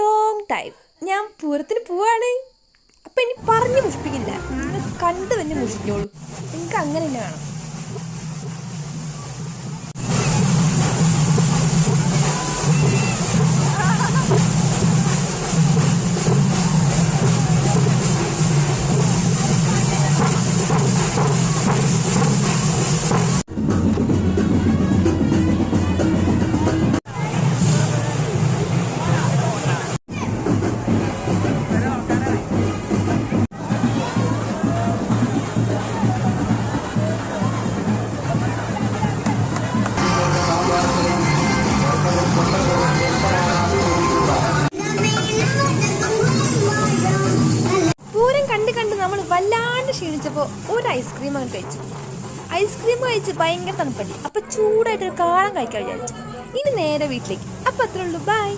Long time ഞാൻ പൂരത്തിന് പോവാണ്. അപ്പം ഇനി പറഞ്ഞ് മുഷിപ്പിക്കില്ല, നിങ്ങൾ കണ്ടു തന്നെ മുഷിഞ്ഞോളൂ. എനിക്ക് അങ്ങനെ തന്നെ വേണം. കണ്ട് നമ്മൾ വല്ലാണ്ട് ക്ഷീണിച്ചപ്പോൾ ഒരു ഐസ്ക്രീം അങ്ങ് കഴിച്ചു. ഐസ്ക്രീം കഴിച്ച് ഭയങ്കര തണുപ്പല്ലേ, അപ്പം ചൂടായിട്ടൊരു കാളം കഴിക്കാൻ വിചാരിച്ചു. ഇനി നേരെ വീട്ടിലേക്ക്. അപ്പം അത്രേ ഉള്ളൂ, ബൈ.